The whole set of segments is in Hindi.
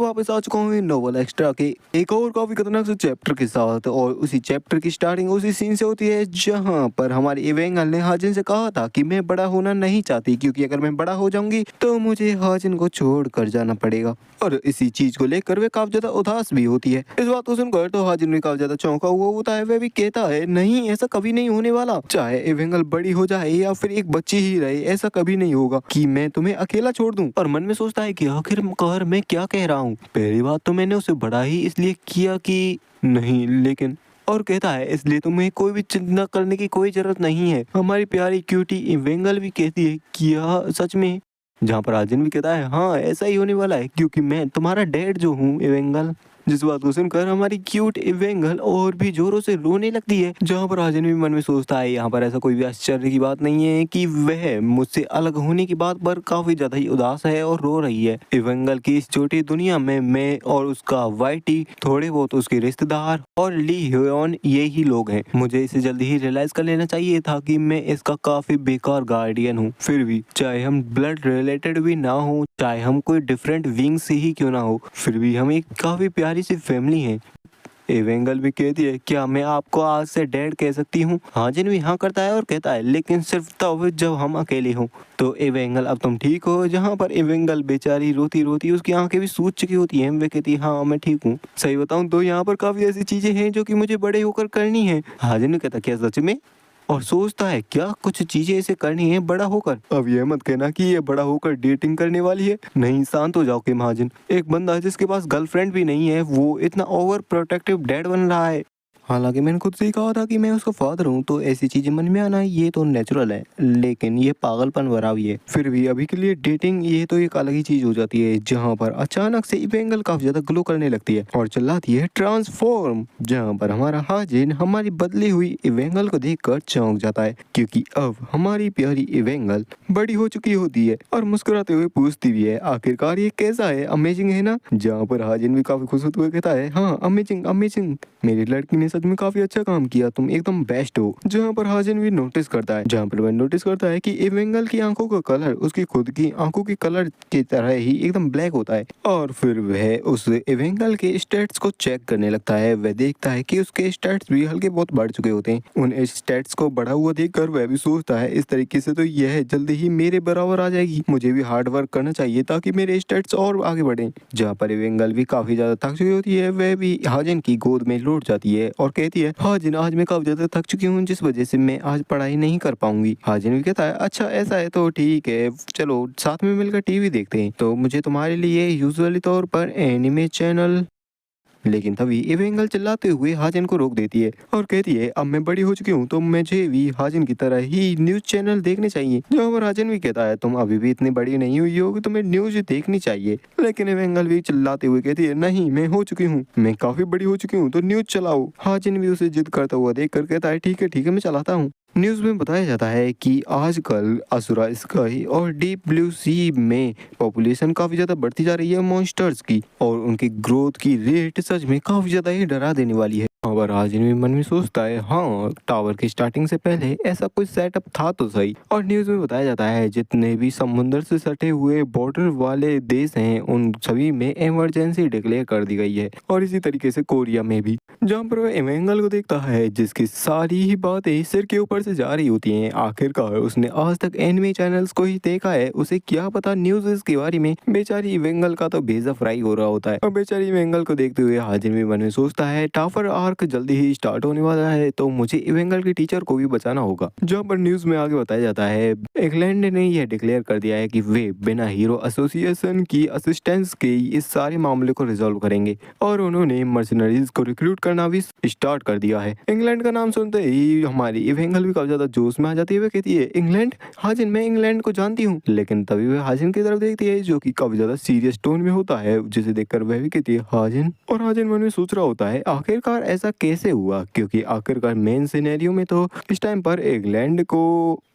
तो वापस आ चुका हूँ नोवेल एक्स्ट्रा के एक और काफी खतरनाक से चैप्टर के साथ। और उसी चैप्टर की स्टार्टिंग उसी सीन से होती है जहाँ पर हमारी इवेंगल ने हाजिन से कहा था कि मैं बड़ा होना नहीं चाहती, क्योंकि अगर मैं बड़ा हो जाऊंगी तो मुझे हाजिन को छोड़ कर जाना पड़ेगा। और इसी चीज को लेकर वे काफी ज्यादा उदास भी होती है। इस बात को सुनकर तो हाजिन भी काफी ज्यादा चौंका हुआ होता है। वह भी कहता है नहीं, ऐसा कभी नहीं होने वाला। चाहे इवेंगल बड़ी हो जाए या फिर एक बच्ची ही रहे, ऐसा कभी नहीं होगा कि मैं तुम्हें अकेला छोड़ दूं। और मन में सोचता है कि आखिरकार मैं क्या कह रहा हूँ। पहली बात तो मैंने उसे बड़ा ही इसलिए किया कि नहीं, लेकिन और कहता है इसलिए तुम्हें कोई भी चिंता करने की कोई जरूरत नहीं है। हमारी प्यारी क्यूटी इवेंगल भी कहती है कि यह सच में, जहाँ पर आर्जन भी कहता है हाँ ऐसा ही होने वाला है, क्योंकि मैं तुम्हारा डैड जो हूँ इवेंगल। जिस बात को सुनकर हमारी क्यूट इवेंगल और भी जोरों से रोने लगती है। जहाँ पर आर्जन भी मन में सोचता है यहाँ पर ऐसा कोई भी आश्चर्य की बात नहीं है कि वह मुझसे अलग होने की बात पर काफी ज्यादा ही उदास है और रो रही है। इवेंगल की इस छोटी दुनिया में मैं और उसका वाइटी, थोड़े बहुत उसके रिश्तेदार और ली ह्योन ये ही लोग हैं। मुझे इसे जल्दी ही रियलाइज कर लेना चाहिए था कि मैं इसका काफी बेकार गार्डियन हूँ। फिर भी चाहे हम ब्लड रिलेटेड भी ना हो, चाहे हम कोई डिफरेंट विंग से ही क्यों ना हो, फिर भी हम एक काफी प्यारी सी फैमिली है। एवेंगल भी कहती है क्या मैं आपको आज से डैड कह सकती हूँ। हाजिन भी हाँ करता है और कहता है लेकिन सिर्फ तब जब हम अकेले हों। तो एवेंगल अब तुम ठीक हो। जहाँ पर एवेंगल बेचारी रोती रोती उसकी आंखें भी सूज चुकी होती हैं। वे कहती है हाँ मैं ठीक हूँ। सही बताऊँ तो यहाँ पर काफी ऐसी चीजें हैं जो कि मुझे बड़े होकर करनी है। हाजिन ने कहता क्या सच में, और सोचता है क्या कुछ चीजें इसे करनी है बड़ा होकर। अब ये मत कहना कि ये बड़ा होकर डेटिंग करने वाली है। नहीं, शांत हो जाओ किम हाजिन। एक बंदा है जिसके पास गर्लफ्रेंड भी नहीं है, वो इतना ओवर प्रोटेक्टिव डैड बन रहा है। हालांकि मैंने खुद से ही कहा था कि मैं उसका फादर हूँ, तो ऐसी चीजें मन में आना ये तो नेचुरल है, लेकिन ये पागलपन भरा भी है। फिर भी अभी के लिए डेटिंग ये तो एक अलग ही चीज हो जाती है। जहाँ पर अचानक से इवेंगल काफी ज्यादा ग्लो करने लगती है और चिल्लाती है ट्रांसफॉर्म। जहाँ पर हमारा हाजिन हमारी बदली हुई इवेंगल को देखकर चौंक जाता है, क्योंकि अब हमारी प्यारी इवेंगल बड़ी हो चुकी होती है और मुस्कुराते हुए पूछती भी है आखिरकार ये कैसा है, अमेजिंग है ना। जहाँ पर हाजिन भी काफी खुश होते हुए कहता है हाँ अमेजिंग अमेजिंग, मेरी लड़की ने सच में काफी अच्छा काम किया, तुम एकदम बेस्ट हो। जहाँ पर हाजिन भी नोटिस करता है, जहाँ पर वह नोटिस करता है कि इवेंगल की आंखों का कलर उसकी खुद की आंखों के कलर की तरह ही एकदम ब्लैक होता है। और फिर वह उस इवेंगल के स्टेट्स को चेक करने लगता है। वह देखता है कि उसके स्टेट्स भी हल्के बहुत बढ़ चुके होते हैं। उन स्टेट्स को बढ़ा हुआ देखकर वह भी सोचता है इस तरीके से तो यह जल्दी ही मेरे बराबर आ जाएगी, मुझे भी हार्ड वर्क करना चाहिए ताकि मेरे स्टेट्स और आगे बढ़े। जहाँ पर इवेंगल भी काफी ज्यादा थक चुकी होती है, वह भी हाजिन की गोद में लौट जाती है और कहती है हाजिन आज मैं काफी ज्यादा थक चुकी हूँ, जिस वजह से मैं आज पढ़ाई नहीं कर पाऊंगी। हाजिन भी कहता है अच्छा ऐसा है तो ठीक है, चलो साथ में मिलकर टीवी देखते हैं। तो मुझे तुम्हारे लिए यूजुअली तौर पर एनिमे चैनल। लेकिन तभी इवेंगल चिल्लाते हुए हाजिन को रोक देती है और कहती है अब मैं बड़ी हो चुकी हूँ तो मुझे भी हाजिन की तरह ही न्यूज चैनल देखने चाहिए। जहाँ पर हाजिन भी कहता है तुम अभी भी इतनी बड़ी नहीं हुई हो कि तुम्हें न्यूज देखनी चाहिए। लेकिन इवेंगल भी चिल्लाते हुए कहती है नहीं मैं हो चुकी हूँ, मैं काफी बड़ी हो चुकी हूँ, तो न्यूज चलाओ। हाजिन भी उसे जिद करता हुआ देख कर कहता है ठीक है मैं चलाता हूँ। न्यूज में बताया जाता है कि आजकल असुरा स्काई और डीप ब्लू सी में पॉपुलेशन काफी ज्यादा बढ़ती जा रही है मॉन्स्टर्स की, और उनकी ग्रोथ की रेट सच में काफी ज्यादा ही डरा देने वाली है। और हाजिन भी मन में सोचता है हाँ टावर की स्टार्टिंग से पहले ऐसा कोई सेटअप था तो सही। और न्यूज में बताया जाता है जितने भी समुद्र से सटे हुए बॉर्डर वाले देश हैं उन सभी में इमरजेंसी डिक्लेयर कर दी गई है, और इसी तरीके से कोरिया में भी। जहाँ पर वह इवेंगल को देखता है जिसकी सारी ही बातें सिर के ऊपर से जा रही होती हैं। आखिरकार उसने आज तक एनिमे चैनल्स को ही देखा है, उसे क्या पता न्यूज़ के बारे में। बेचारी इवेंगल का तो भेजा फ्राई हो रहा होता है। और बेचारी इवेंगल को देखते हुए हाजिन भी मन में सोचता है टावर आर्क जल्दी ही स्टार्ट होने वाला है, तो मुझे इवेंगल के टीचर को भी बचाना होगा। जहाँ पर न्यूज में आगे बताया जाता है इंग्लैंड ने यह डिक्लेयर कर दिया है कि वे बिना हीरो एसोसिएशन की असिस्टेंस के इस सारे मामले को रिजॉल्व करेंगे, और उन्होंने मर्सनरीज को रिक्रूट करना भी स्टार्ट कर दिया है। इंग्लैंड का नाम सुनते ही हमारी इवेंगल भी काफी ज्यादा जोश में आ जाती है। वह कहती है इंग्लैंड, हाजिन मैं इंग्लैंड को जानती हूँ। लेकिन तभी वह हाजिन की तरफ देखती है जो कि काफी ज्यादा सीरियस टोन में होता है, जिसे देखकर वह भी कहती है हाजिन। और हाजिन मन में सोच रहा होता है आखिरकार ऐसा कैसे हुआ, क्योंकि आखिरकार मेन सिनेरियो में तो इस टाइम पर इंग्लैंड को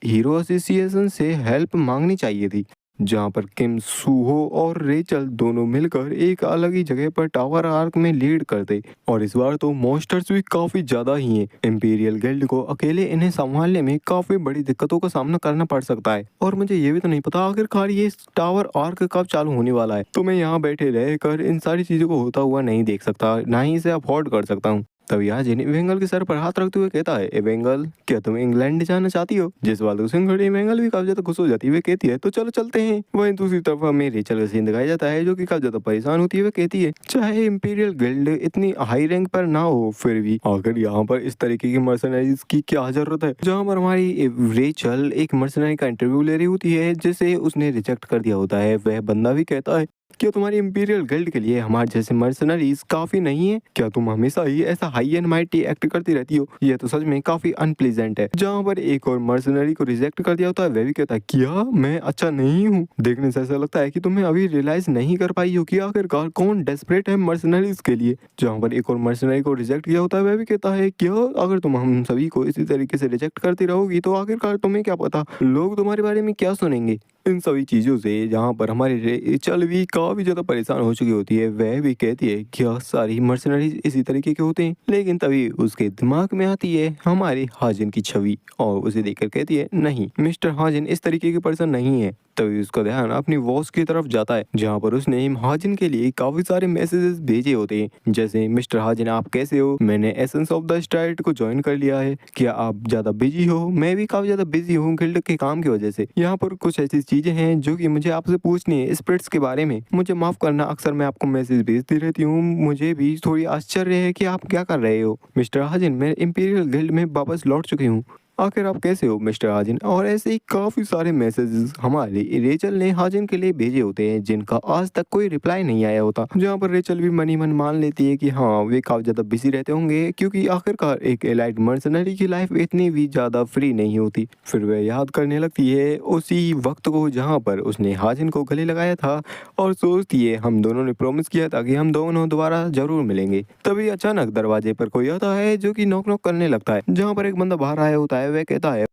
हीरो एसोसिएशन से हेल्प मांगनी चाहिए थी। जहाँ पर किम सूहो और रेचल दोनों मिलकर एक अलग ही जगह पर टावर आर्क में लीड करते। और इस बार तो मॉन्स्टर्स भी काफी ज्यादा ही हैं। इंपीरियल गिल्ड को अकेले इन्हें संभालने में काफी बड़ी दिक्कतों का सामना करना पड़ सकता है। और मुझे ये भी तो नहीं पता आखिरकार ये टावर आर्क कब चालू होने वाला है, तो मैं यहाँ बैठे रहकर इन सारी चीजों को होता हुआ नहीं देख सकता, ना ही इसे अफोर्ड कर सकता हूँ। तभी आज इवेंगल के सर पर हाथ रखते हुए कहता है, इवेंगल क्या तुम इंग्लैंड जाना चाहती हो? जिस बात को सुनकर इवेंगल भी काफी ज्यादा खुश हो जाती है। वे कहती है तो चलो चलते हैं। वहीं दूसरी तरफ हमें रेचल का सीन दिखाया जाता है जो कि काफी ज्यादा परेशान होती है। वे कहती है चाहे इंपीरियल गिल्ड इतनी हाई रैंक पर ना हो फिर भी आखिर यहाँ पर इस तरीके की मर्सनरीज की क्या जरूरत है। जहाँ पर हमारी रेचल एक मर्सनरी का इंटरव्यू ले रही होती है जिसे उसने रिजेक्ट कर दिया होता है। वह बंदा भी कहता है क्या तुम्हारी इंपीरियल गिल्ड के लिए हमारे जैसे मर्सनरीज काफी नहीं है? क्या तुम हमेशा ही ऐसा हाई एंड माइटी एक्ट करती रहती हो? यह तो सच में काफी अनप्लीजेंट है। जहाँ पर एक और मर्सनरी को रिजेक्ट कर दिया होता है, वह भी कहता है क्या मैं अच्छा नहीं हूँ? देखने से ऐसा लगता है कि तुम्हें अभी रियलाइज नहीं कर पाई हो कि आखिरकार कौन डेस्परेट है मर्सनरीज के लिए। जहाँ पर एक और मर्सनरी को रिजेक्ट किया होता है, वह भी कहता है क्या अगर तुम हम सभी को इसी तरीके से रिजेक्ट करती रहोगी तो आखिरकार तुम्हें क्या पता लोग तुम्हारे बारे में क्या सुनेंगे। इन सभी चीज़ों से जहाँ पर हमारी रेचल भी काफ़ी ज़्यादा परेशान हो चुकी होती है। वह भी कहती है क्या सारी मर्सनरीज इसी तरीके के होते हैं? लेकिन तभी उसके दिमाग में आती है हमारी हाजिन की छवि और उसे देखकर कहती है नहीं, मिस्टर हाजिन इस तरीके के पर्सन नहीं है। तभी उसका ध्यान अपनी वॉच की तरफ जाता है जहाँ पर उसने हाजिन के लिए काफी सारे मैसेजेस भेजे होते हैं, जैसे मिस्टर हाजिन आप कैसे हो, मैंने एसेंस ऑफ द स्ट्राइट को ज्वाइन कर लिया है, क्या आप ज्यादा बिजी हो? मैं भी काफी ज्यादा बिजी हूँ गिल्ड के काम की वजह से। यहाँ पर कुछ ऐसी चीजें हैं जो कि मुझे आपसे पूछनी है स्पिरिट्स के बारे में। मुझे माफ करना, अक्सर मैं आपको मैसेज भेजती रहती हूँ, मुझे भी थोड़ी आश्चर्य है कि आप क्या कर रहे हो। मिस्टर हाजिन मैं इंपीरियल गिल्ड में वापस लौट चुकी हूँ, आखिर आप कैसे हो मिस्टर हाजिन? और ऐसे ही काफी सारे मैसेजेस हमारे रेचल ने हाजिन के लिए भेजे होते हैं जिनका आज तक कोई रिप्लाई नहीं आया होता। जहाँ पर रेचल भी मनी मन मान लेती है कि हाँ वे काफी ज्यादा बिजी रहते होंगे क्योंकि आखिरकार एक एलाइट मर्सनरी की लाइफ इतनी भी ज्यादा फ्री नहीं होती। फिर वह याद करने लगती है उसी वक्त को जहाँ पर उसने हाजिन को गले लगाया था और सोचती है हम दोनों ने प्रॉमिस किया था कि हम दोनों दोबारा जरूर मिलेंगे। तभी अचानक दरवाजे पर कोई आता है जो कि नॉक नॉक करने लगता है। जहाँ पर एक बंदा बाहर आया होता है, वह कहता है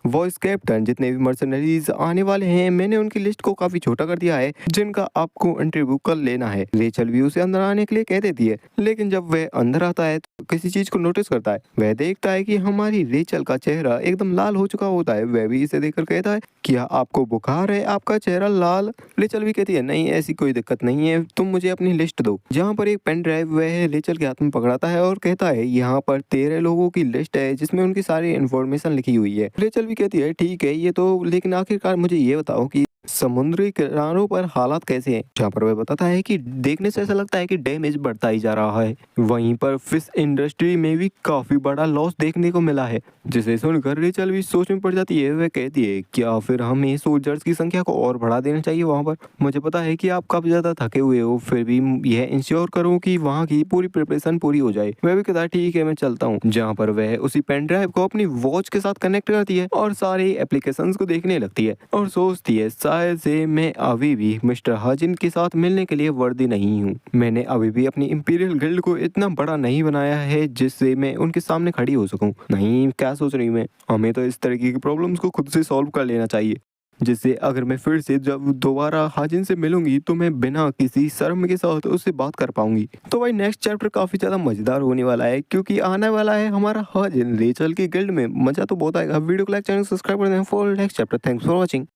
वॉइस कैप्टन जितने भी मर्सनरीज आने वाले हैं मैंने उनकी लिस्ट को काफी छोटा कर दिया है जिनका आपको इंटरव्यू कर लेना है। रेचल भी उसे अंदर आने के लिए कह देती है, लेकिन जब वह अंदर आता है तो किसी चीज को नोटिस करता है। वह देखता है कि हमारी रेचल का चेहरा एकदम लाल हो चुका होता है। वह भी इसे देखकर कहता है क्या आपको बुखार है, आपका चेहरा लाल? रेचल भी कहती है नहीं ऐसी कोई दिक्कत नहीं है, तुम मुझे अपनी लिस्ट दो। जहाँ पर एक पेन ड्राइव वह रेचल के हाथ में पकड़ाता है और कहता है यहाँ पर 13 लोगों की लिस्ट है जिसमें उनकी सारी इन्फॉर्मेशन लिखी हुई है। रेचल भी कहती है ठीक है ये तो, लेकिन आखिरकार मुझे ये बताओ कि समुद्री किनारों पर हालात कैसे हैं? जहाँ पर वह बताता है कि देखने से ऐसा लगता है कि डैमेज बढ़ता ही जा रहा है। वहीं पर फिश इंडस्ट्री में भी काफी बड़ा लॉस देखने को मिला है। जिसे सुनकर रेचल भी सोच में पड़ जाती है। वह कहती है क्या फिर हमें सोल्जर्स की संख्या को और बढ़ा देना चाहिए वहाँ पर? मुझे पता है कि आप काफी ज्यादा थके हुए हो, फिर भी यह इंश्योर करो कि वहाँ की पूरी प्रिपरेशन पूरी हो जाए। वह भी कहता है ठीक है मैं चलता हूँ। जहाँ पर वह उसी पेन ड्राइव को अपनी वॉच के साथ कनेक्ट करती है और सारे एप्लीकेशंस को देखने लगती है और सोचती है शायद से मैं अभी भी मिस्टर हाजिन के साथ मिलने के लिए वर्दी नहीं हूँ। मैंने अभी भी अपनी इंपीरियल गिल्ड को इतना बड़ा नहीं बनाया है जिससे मैं उनके सामने खड़ी हो सकूं। नहीं क्या सोच रही मैं, हमें तो इस तरीके की प्रॉब्लम्स को खुद से सॉल्व कर लेना चाहिए, जिससे अगर मैं फिर से जब दोबारा हाजिन से मिलूंगी तो मैं बिना किसी शर्म के साथ उससे बात कर पाऊंगी। तो भाई नेक्स्ट चैप्टर काफी ज्यादा मजेदार होने वाला है क्योंकि आने वाला है हमारा हाजिन रेचल की गिल्ड में। मजा तो बहुत आएगा। वीडियो को लाइक, चैनल सब्सक्राइब कर दें for next chapter. Thanks for watching.